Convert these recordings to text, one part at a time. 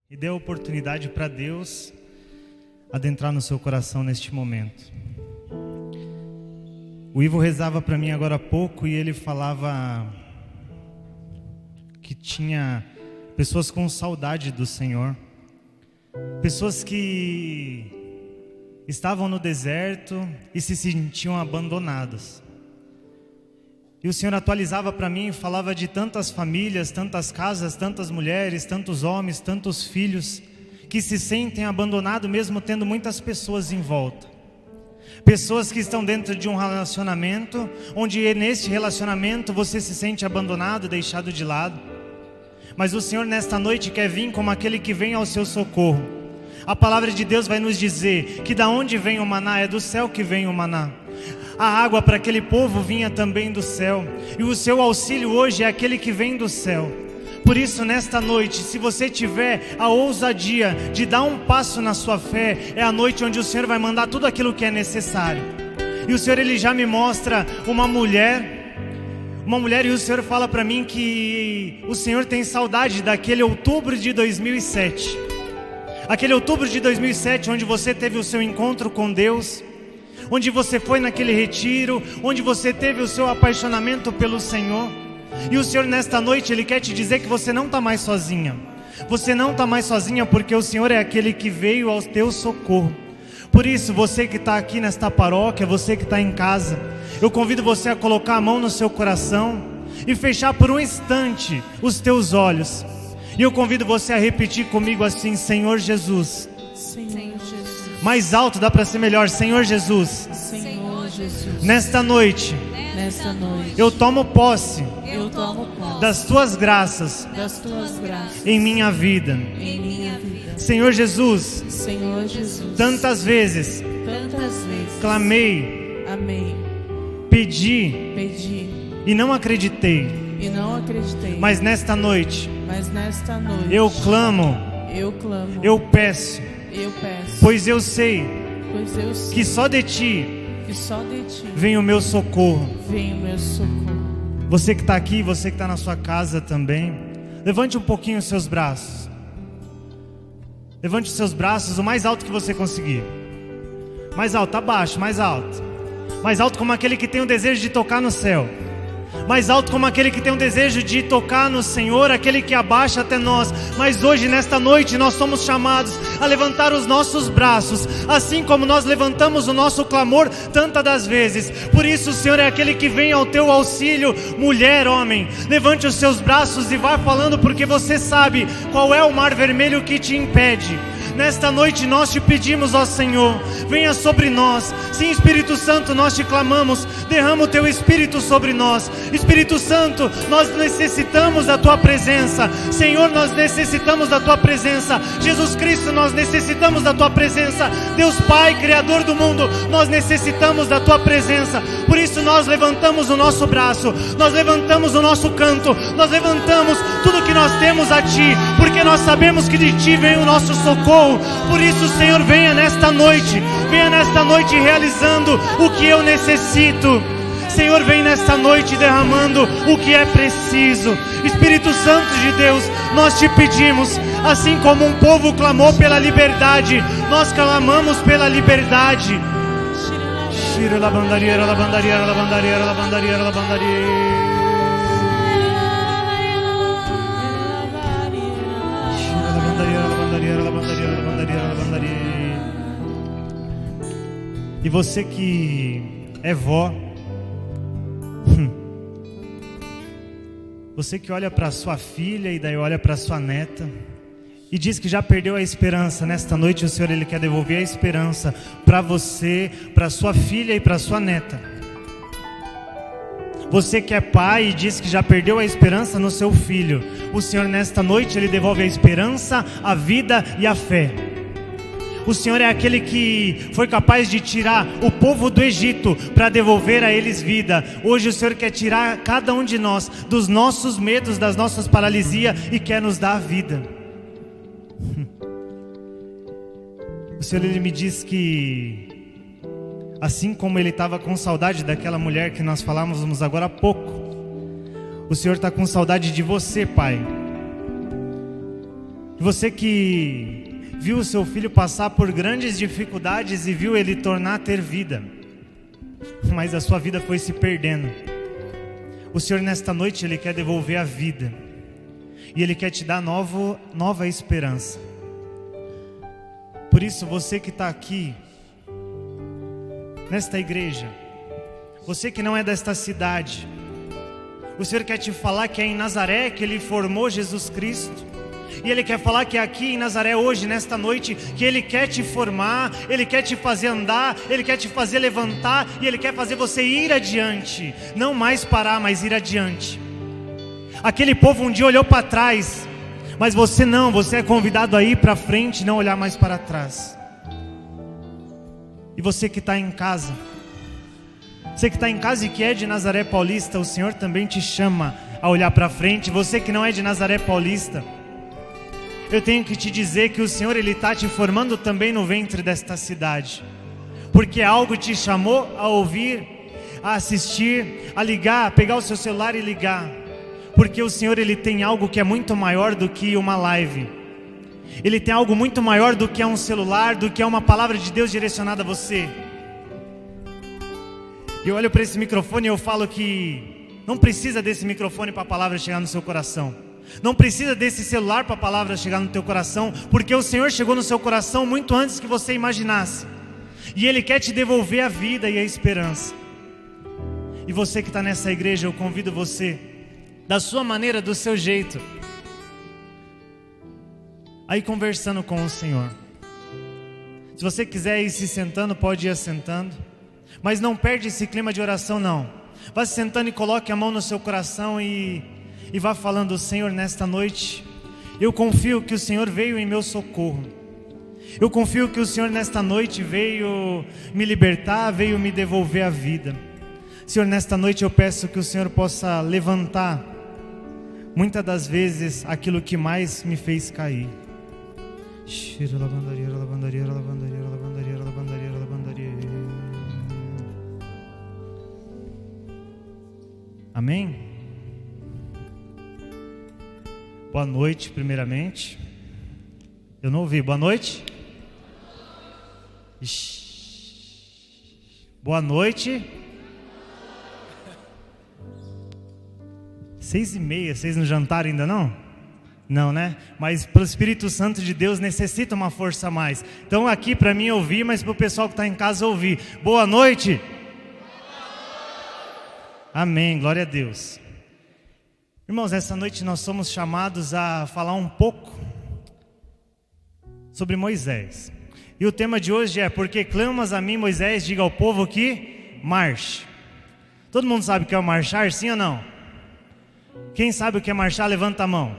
E dê a oportunidade para Deus adentrar no seu coração neste momento. O Ivo rezava para mim agora há pouco e ele falava que tinha pessoas com saudade do Senhor, pessoas que estavam no deserto e se sentiam abandonadas. E o Senhor atualizava para mim e falava de tantas famílias, tantas casas, tantas mulheres, tantos homens, tantos filhos que se sentem abandonados mesmo tendo muitas pessoas em volta. Pessoas que estão dentro de um relacionamento, onde neste relacionamento você se sente abandonado, deixado de lado. Mas o Senhor nesta noite quer vir como aquele que vem ao seu socorro. A palavra de Deus vai nos dizer que da onde vem o maná, é do céu que vem o maná. A água para aquele povo vinha também do céu, e o seu auxílio hoje é aquele que vem do céu. Por isso nesta noite, se você tiver a ousadia de dar um passo na sua fé, é a noite onde o Senhor vai mandar tudo aquilo que é necessário. E o Senhor ele já me mostra uma mulher, e o Senhor fala para mim que o Senhor tem saudade daquele outubro de 2007. Aquele outubro de 2007 onde você teve o seu encontro com Deus, onde você foi naquele retiro, onde você teve o seu apaixonamento pelo Senhor. E o Senhor nesta noite ele quer te dizer que você não está mais sozinha. Você não está mais sozinha porque o Senhor é aquele que veio ao teu socorro. Por isso você que está aqui nesta paróquia, você que está em casa, eu convido você a colocar a mão no seu coração e fechar por um instante os teus olhos. E eu convido você a repetir comigo assim: Senhor Jesus. Senhor Jesus. Mais alto, dá para ser melhor. Senhor Jesus. Senhor Jesus. Nesta noite eu tomo posse das tuas graças em minha vida. Senhor Jesus, tantas vezes clamei, pedi e não acreditei. Mas nesta noite eu clamo, eu peço, pois eu sei que só de ti vem o meu socorro. Você que está aqui, você que está na sua casa também, levante um pouquinho os seus braços. Levante os seus braços o mais alto que você conseguir. Mais alto, abaixo, mais alto. Mais alto como aquele que tem o desejo de tocar no céu. Mais alto como aquele que tem o desejo de tocar no Senhor, aquele que abaixa até nós. Mas hoje, nesta noite, nós somos chamados a levantar os nossos braços, assim como nós levantamos o nosso clamor tantas das vezes. Por isso o Senhor é aquele que vem ao teu auxílio. Mulher, homem, levante os seus braços e vá falando, porque você sabe qual é o mar vermelho que te impede. Nesta noite nós te pedimos, ó Senhor, venha sobre nós. Sim, Espírito Santo, nós te clamamos, derrama o teu Espírito sobre nós. Espírito Santo, nós necessitamos da tua presença. Senhor, nós necessitamos da tua presença. Jesus Cristo, nós necessitamos da tua presença. Deus Pai, Criador do mundo, nós necessitamos da tua presença. Por isso nós levantamos o nosso braço, nós levantamos o nosso canto, nós levantamos tudo que nós temos a ti, porque nós sabemos que de ti vem o nosso socorro. Por isso, Senhor, venha nesta noite realizando o que eu necessito. Senhor, vem nesta noite derramando o que é preciso. Espírito Santo de Deus, nós te pedimos, assim como um povo clamou pela liberdade, nós clamamos pela liberdade. Shira la bandaria, la bandaria, la bandaria, la bandaria, la bandaria. E você que é vó, você que olha para sua filha e daí olha para sua neta e diz que já perdeu a esperança, nesta noite o Senhor ele quer devolver a esperança para você, para sua filha e para sua neta. Você que é pai e diz que já perdeu a esperança no seu filho, o Senhor nesta noite ele devolve a esperança, a vida e a fé. O Senhor é aquele que foi capaz de tirar o povo do Egito para devolver a eles vida. Hoje o Senhor quer tirar cada um de nós dos nossos medos, das nossas paralisias e quer nos dar a vida. O Senhor ele me diz que assim como ele estava com saudade daquela mulher que nós falávamos agora há pouco, o Senhor está com saudade de você, pai. Você que viu o seu filho passar por grandes dificuldades e viu ele tornar a ter vida, mas a sua vida foi se perdendo. O Senhor nesta noite, Ele quer devolver a vida. E Ele quer te dar nova esperança. Por isso, você que está aqui, nesta igreja, você que não é desta cidade, o Senhor quer te falar que é em Nazaré que Ele formou Jesus Cristo. E Ele quer falar que é aqui em Nazaré hoje, nesta noite, que Ele quer te formar, Ele quer te fazer andar, Ele quer te fazer levantar, e Ele quer fazer você ir adiante. Não mais parar, mas ir adiante. Aquele povo um dia olhou para trás, mas você não, você é convidado a ir para frente e não olhar mais para trás. E você que está em casa, você que está em casa e que é de Nazaré Paulista, o Senhor também te chama a olhar para frente. Você que não é de Nazaré Paulista, eu tenho que te dizer que o Senhor, Ele está te formando também no ventre desta cidade, porque algo te chamou a ouvir, a assistir, a ligar, a pegar o seu celular e ligar, porque o Senhor, Ele tem algo que é muito maior do que uma live. Ele tem algo muito maior do que é um celular, do que é uma palavra de Deus direcionada a você. Eu olho para esse microfone e eu falo que não precisa desse microfone para a palavra chegar no seu coração. Não precisa desse celular para a palavra chegar no teu coração, porque o Senhor chegou no seu coração muito antes que você imaginasse. E Ele quer te devolver a vida e a esperança. E você que está nessa igreja, eu convido você, da sua maneira, do seu jeito, aí conversando com o Senhor. Se você quiser ir se sentando, pode ir assentando, mas não perde esse clima de oração não. Vá se sentando e coloque a mão no seu coração e vá falando: Senhor, nesta noite eu confio que o Senhor veio em meu socorro. Eu confio que o Senhor nesta noite veio me libertar, veio me devolver a vida. Senhor, nesta noite eu peço que o Senhor possa levantar muitas das vezes aquilo que mais me fez cair. Amém? Boa noite, primeiramente. Eu não ouvi. Boa noite. Boa noite. 6:30. Vocês não jantaram ainda não? Não, né? Mas para o Espírito Santo de Deus necessita uma força a mais. Então aqui para mim ouvir, mas para o pessoal que está em casa ouvir. Boa noite. Amém. Glória a Deus. Irmãos, essa noite nós somos chamados a falar um pouco sobre Moisés. E o tema de hoje é: porque clamas a mim, Moisés, diga ao povo que marche. Todo mundo sabe o que é marchar, sim ou não? Quem sabe o que é marchar, levanta a mão.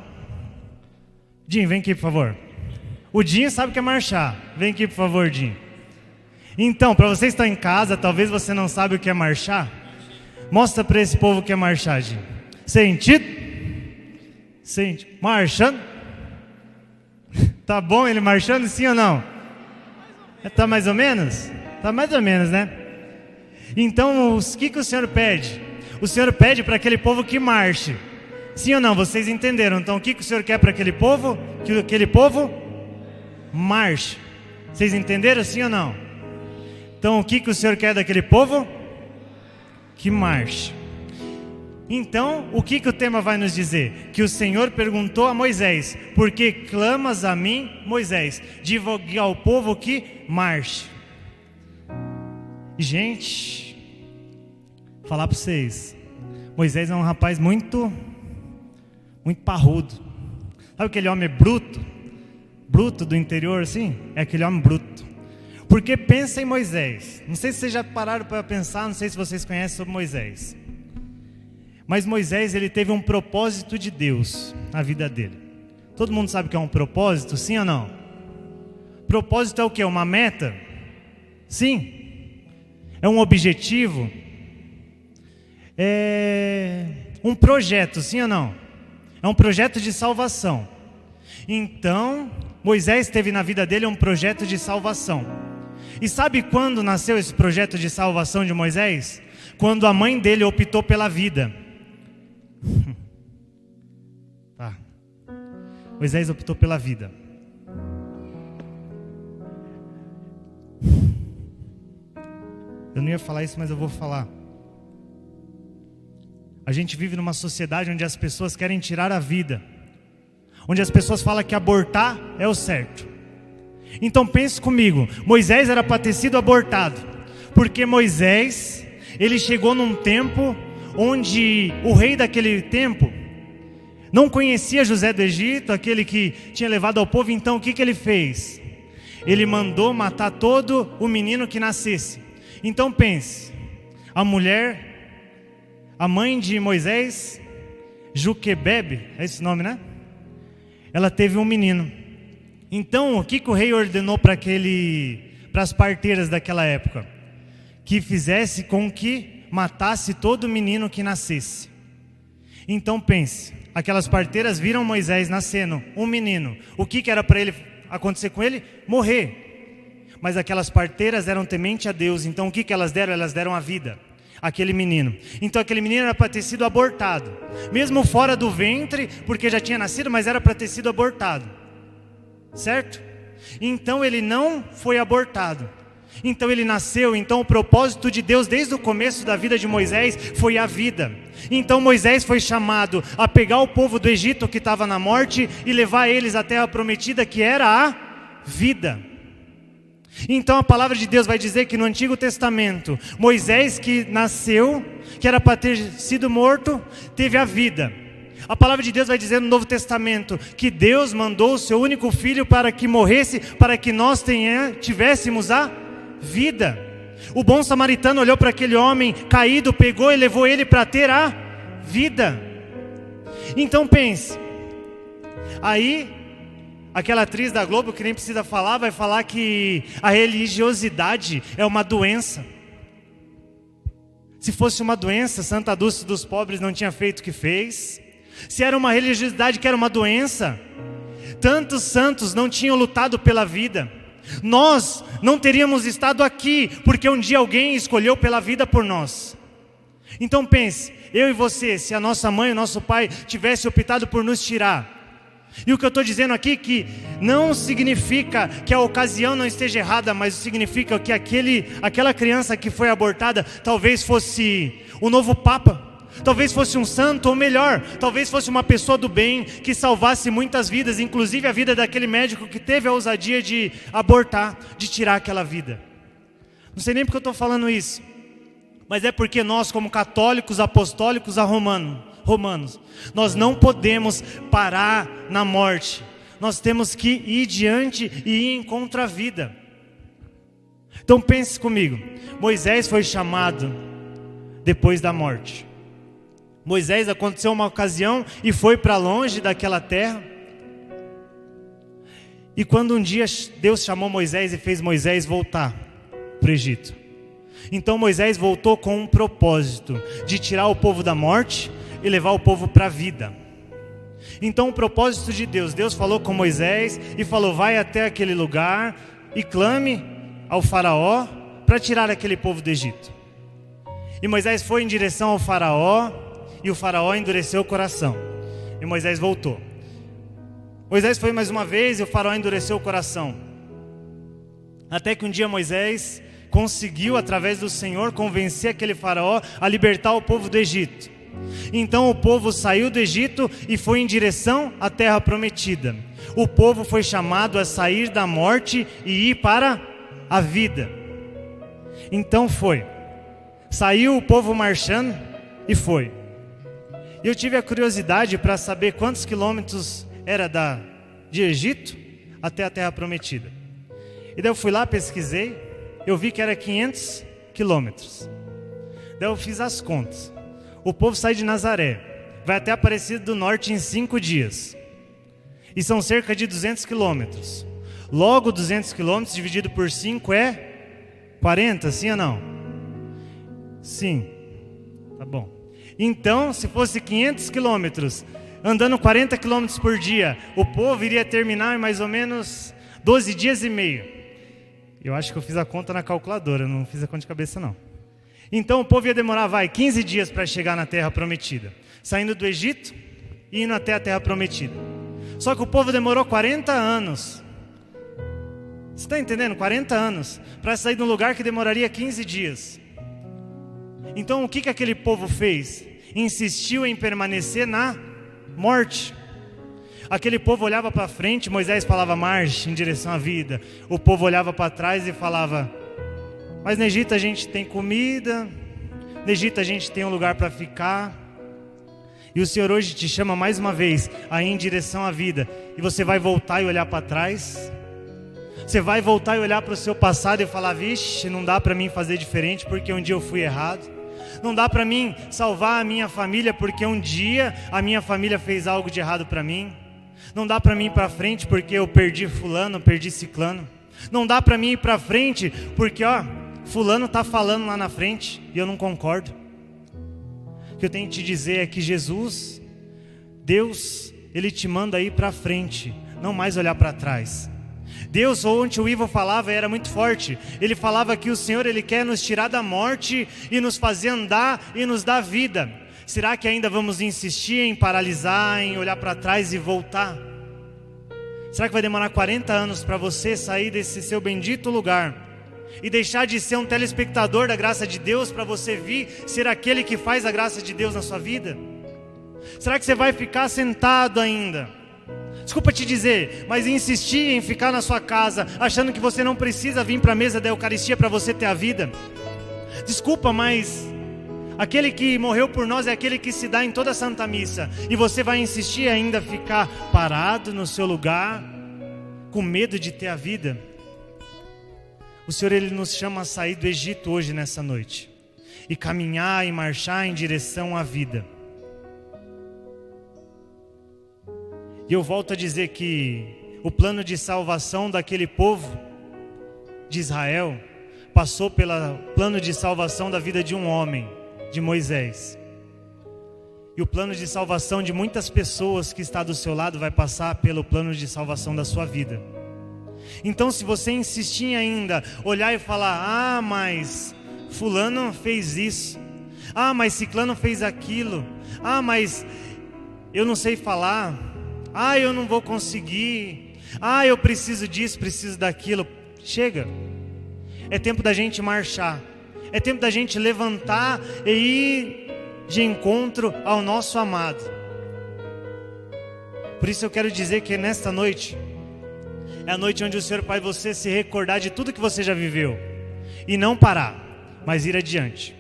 Dinho, vem aqui por favor. O Dinho sabe o que é marchar. Vem aqui por favor, Dinho. Então, para você que está em casa, talvez você não sabe o que é marchar. Mostra para esse povo o que é marchar, Dinho. Sentido? Sente. Marchando? Tá bom ele marchando, sim ou não? Tá mais ou menos? Tá mais ou menos, né? Então, o que o Senhor pede? O Senhor pede para aquele povo que marche. Sim ou não? Vocês entenderam? Então, o que o Senhor quer para aquele povo? Que aquele povo marche. Vocês entenderam, sim ou não? Então, o que o Senhor quer daquele povo? Que marche. Então, o que o tema vai nos dizer? Que o Senhor perguntou a Moisés: por que clamas a mim, Moisés? Diga ao povo que marche. Gente, falar para vocês, Moisés é um rapaz muito parrudo. Sabe aquele homem bruto do interior assim? É aquele homem bruto. Porque pensa em Moisés. Não sei se vocês já pararam para pensar, não sei se vocês conhecem sobre Moisés. Mas Moisés, ele teve um propósito de Deus na vida dele. Todo mundo sabe o que é um propósito, sim ou não? Propósito é o que? Uma meta? Sim. É um objetivo? É um projeto, sim ou não? É um projeto de salvação. Então, Moisés teve na vida dele um projeto de salvação. E sabe quando nasceu esse projeto de salvação de Moisés? Quando a mãe dele optou pela vida. Tá. Moisés optou pela vida. Eu não ia falar isso, mas eu vou falar. A gente vive numa sociedade onde as pessoas querem tirar a vida, onde as pessoas falam que abortar é o certo. Então pense comigo, Moisés era para ter sido abortado, porque Moisés, ele chegou num tempo onde o rei daquele tempo não conhecia José do Egito, aquele que tinha levado ao povo. Então o que ele fez? Ele mandou matar todo o menino que nascesse. Então pense, a mulher, a mãe de Moisés, Joquebede, é esse nome, né? Ela teve um menino. Então, o que o rei ordenou para as parteiras daquela época? Que fizesse com que matasse todo menino que nascesse. Então pense, aquelas parteiras viram Moisés nascendo, um menino. O que era para ele acontecer com ele? Morrer. Mas aquelas parteiras eram tementes a Deus. Então o que elas deram? Elas deram a vida àquele menino. Então aquele menino era para ter sido abortado, mesmo fora do ventre, porque já tinha nascido, mas era para ter sido abortado, certo? Então ele não foi abortado. Então ele nasceu. Então o propósito de Deus desde o começo da vida de Moisés foi a vida. Então Moisés foi chamado a pegar o povo do Egito que estava na morte e levar eles à terra prometida, que era a vida. Então a palavra de Deus vai dizer que no Antigo Testamento, Moisés, que nasceu, que era para ter sido morto, teve a vida. A palavra de Deus vai dizer no Novo Testamento que Deus mandou o seu único filho para que morresse, para que nós tivéssemos a vida. O bom samaritano olhou para aquele homem caído, pegou e levou ele para ter a vida. Então pense, aí aquela atriz da Globo, que nem precisa falar, vai falar que a religiosidade é uma doença. Se fosse uma doença, Santa Dulce dos Pobres não tinha feito o que fez. Se era uma religiosidade que era uma doença, tantos santos não tinham lutado pela vida. Nós não teríamos estado aqui, porque um dia alguém escolheu pela vida por nós. Então pense, eu e você, se a nossa mãe, o nosso pai tivesse optado por nos tirar. E o que eu estou dizendo aqui que não significa que a ocasião não esteja errada, mas significa que aquela criança que foi abortada talvez fosse o novo Papa, talvez fosse um santo, ou melhor, talvez fosse uma pessoa do bem que salvasse muitas vidas, inclusive a vida daquele médico que teve a ousadia de abortar, de tirar aquela vida. Não sei nem porque eu estou falando isso, mas é porque nós, como católicos apostólicos romanos, nós não podemos parar na morte. Nós temos que ir diante e ir em contra a vida. Então pense comigo, Moisés foi chamado depois da morte. Moisés, aconteceu uma ocasião e foi para longe daquela terra. E quando um dia Deus chamou Moisés e fez Moisés voltar para o Egito. Então Moisés voltou com um propósito de tirar o povo da morte e levar o povo para a vida. Então o propósito de Deus falou com Moisés e falou: vai até aquele lugar e clame ao faraó para tirar aquele povo do Egito. E Moisés foi em direção ao faraó, e o faraó endureceu o coração, e Moisés voltou. Moisés foi mais uma vez, e o faraó endureceu o coração. Até que um dia Moisés conseguiu, através do Senhor, convencer aquele faraó a libertar o povo do Egito. Então o povo saiu do Egito e foi em direção à terra prometida. O povo foi chamado a sair da morte e ir para a vida. Então saiu o povo marchando e foi. Eu tive a curiosidade para saber quantos quilômetros era de Egito até a terra prometida. E daí eu fui lá, pesquisei, eu vi que era 500 quilômetros. Daí eu fiz as contas. O povo sai de Nazaré, vai até Aparecida do Norte em 5 dias. E são cerca de 200 quilômetros. Logo 200 quilômetros dividido por 5 é 40, sim ou não? Sim, tá bom. Então, se fosse 500 quilômetros, andando 40 quilômetros por dia, o povo iria terminar em mais ou menos 12 dias e meio. Eu acho que eu fiz a conta na calculadora, não fiz a conta de cabeça não. Então o povo ia demorar 15 dias para chegar na terra prometida, saindo do Egito e indo até a terra prometida. Só que o povo demorou 40 anos. Você está entendendo? 40 anos para sair de um lugar que demoraria 15 dias. Então o que aquele povo fez? Insistiu em permanecer na morte. Aquele povo olhava para frente, Moisés falava marche em direção à vida. O povo olhava para trás e falava, mas no Egito a gente tem comida, no Egito a gente tem um lugar para ficar. E o Senhor hoje te chama mais uma vez a ir em direção à vida. E você vai voltar e olhar para trás? Você vai voltar e olhar para o seu passado e falar, vixe, não dá para mim fazer diferente porque um dia eu fui errado. Não dá para mim salvar a minha família porque um dia a minha família fez algo de errado para mim. Não dá para mim ir para frente porque eu perdi fulano, perdi ciclano. Não dá para mim ir para frente porque fulano está falando lá na frente e eu não concordo. O que eu tenho que te dizer é que Jesus, Deus, Ele te manda ir para frente, não mais olhar para trás. Deus, onde o Ivo falava, era muito forte. Ele falava que o Senhor, Ele quer nos tirar da morte e nos fazer andar e nos dar vida. Será que ainda vamos insistir em paralisar, em olhar para trás e voltar? Será que vai demorar 40 anos para você sair desse seu bendito lugar e deixar de ser um telespectador da graça de Deus para você vir ser aquele que faz a graça de Deus na sua vida? Será que você vai ficar sentado ainda? Desculpa te dizer, mas insistir em ficar na sua casa, achando que você não precisa vir para a mesa da Eucaristia para você ter a vida? Desculpa, mas aquele que morreu por nós é aquele que se dá em toda a Santa Missa. E você vai insistir ainda ficar parado no seu lugar, com medo de ter a vida? O Senhor, Ele nos chama a sair do Egito hoje, nessa noite, e caminhar e marchar em direção à vida. E eu volto a dizer que o plano de salvação daquele povo de Israel passou pelo plano de salvação da vida de um homem, de Moisés. E o plano de salvação de muitas pessoas que está do seu lado vai passar pelo plano de salvação da sua vida. Então, se você insistir em ainda olhar e falar, mas fulano fez isso, mas ciclano fez aquilo, mas eu não sei falar, eu não vou conseguir, eu preciso disso, preciso daquilo. Chega, é tempo da gente marchar, é tempo da gente levantar e ir de encontro ao nosso amado. Por isso eu quero dizer que nesta noite é a noite onde o Senhor faz você se recordar de tudo que você já viveu e não parar, mas ir adiante.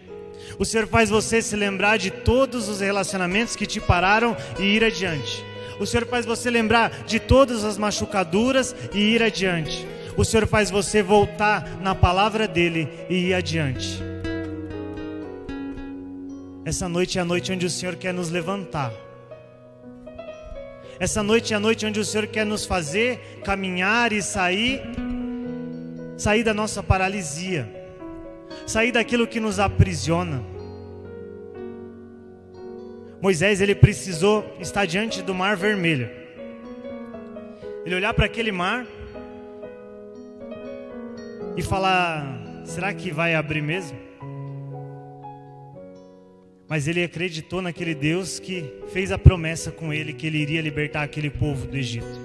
O Senhor faz você se lembrar de todos os relacionamentos que te pararam e ir adiante. O Senhor faz você lembrar de todas as machucaduras e ir adiante. O Senhor faz você voltar na palavra dEle e ir adiante. Essa noite é a noite onde o Senhor quer nos levantar. Essa noite é a noite onde o Senhor quer nos fazer caminhar e sair da nossa paralisia, sair daquilo que nos aprisiona. Moisés, ele precisou estar diante do mar vermelho. Ele olhar para aquele mar e falar, será que vai abrir mesmo? Mas ele acreditou naquele Deus que fez a promessa com ele, que ele iria libertar aquele povo do Egito.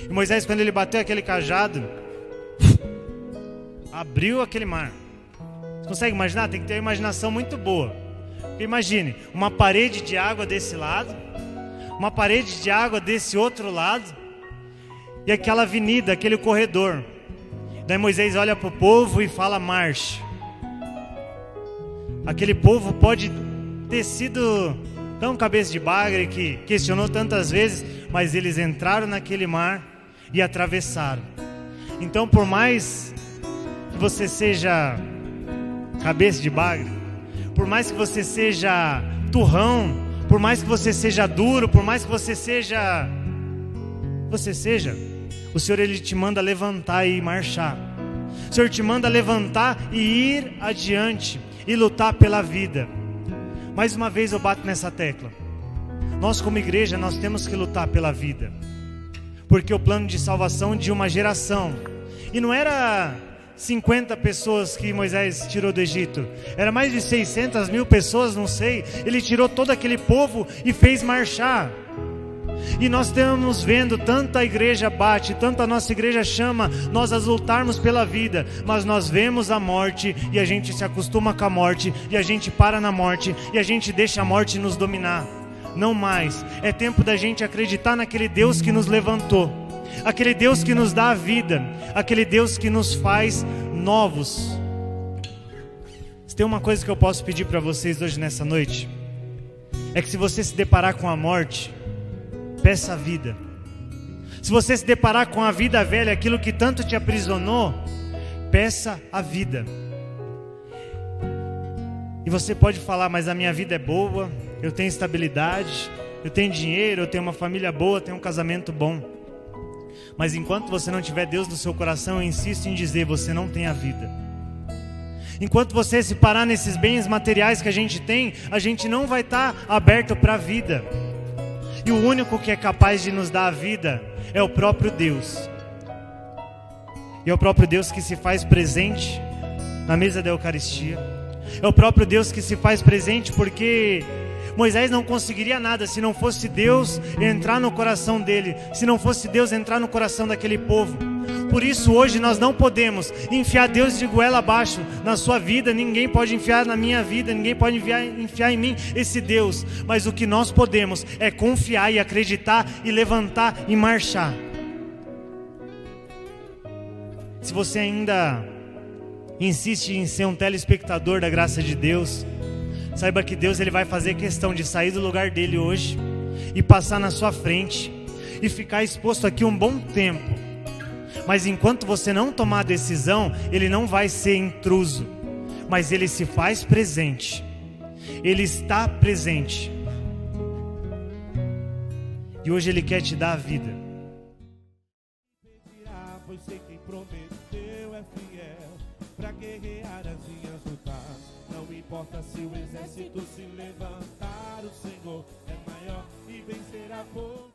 E Moisés, quando ele bateu aquele cajado, abriu aquele mar. Você consegue imaginar? Tem que ter uma imaginação muito boa. Imagine, uma parede de água desse lado, uma parede de água desse outro lado, e aquela avenida, aquele corredor. Daí Moisés olha para o povo e fala, marche. Aquele povo pode ter sido tão cabeça de bagre que questionou tantas vezes, mas eles entraram naquele mar e atravessaram. Então, por mais que você seja cabeça de bagre, por mais que você seja turrão, por mais que você seja duro, por mais que você seja, o Senhor, Ele te manda levantar e marchar. O Senhor te manda levantar e ir adiante e lutar pela vida. Mais uma vez eu bato nessa tecla. Nós como igreja, nós temos que lutar pela vida. Porque o plano de salvação de uma geração, e não era 50 pessoas que Moisés tirou do Egito, era mais de 600 mil pessoas, não sei. Ele tirou todo aquele povo e fez marchar. E nós estamos vendo tanta igreja bate, tanto a nossa igreja chama nós a lutarmos pela vida, mas nós vemos a morte e a gente se acostuma com a morte, e a gente para na morte, e a gente deixa a morte nos dominar. Não mais, é tempo da gente acreditar naquele Deus que nos levantou, aquele Deus que nos dá a vida, aquele Deus que nos faz novos. Se tem uma coisa que eu posso pedir para vocês hoje nessa noite, é que se você se deparar com a morte, peça a vida. Se você se deparar com a vida velha, aquilo que tanto te aprisionou, peça a vida. E você pode falar, mas a minha vida é boa, eu tenho estabilidade, eu tenho dinheiro, eu tenho uma família boa, eu tenho um casamento bom. Mas enquanto você não tiver Deus no seu coração, eu insisto em dizer, você não tem a vida. Enquanto você se parar nesses bens materiais que a gente tem, a gente não vai estar aberto para a vida. E o único que é capaz de nos dar a vida é o próprio Deus. E é o próprio Deus que se faz presente na mesa da Eucaristia. É o próprio Deus que se faz presente, porque Moisés não conseguiria nada se não fosse Deus entrar no coração dele, se não fosse Deus entrar no coração daquele povo. Por isso hoje nós não podemos enfiar Deus de goela abaixo na sua vida. Ninguém pode enfiar na minha vida, ninguém pode enfiar em mim esse Deus. Mas o que nós podemos é confiar e acreditar e levantar e marchar. Se você ainda insiste em ser um telespectador da graça de Deus, saiba que Deus ele vai fazer questão de sair do lugar dele hoje e passar na sua frente e ficar exposto aqui um bom tempo. Mas enquanto você não tomar a decisão, ele não vai ser intruso, mas ele se faz presente. Ele está presente. E hoje ele quer te dar a vida. Pois sei quem prometeu é fiel pra guerrear as minhas lutas. Não importa se o exército se levantar, o Senhor é maior e vencerá por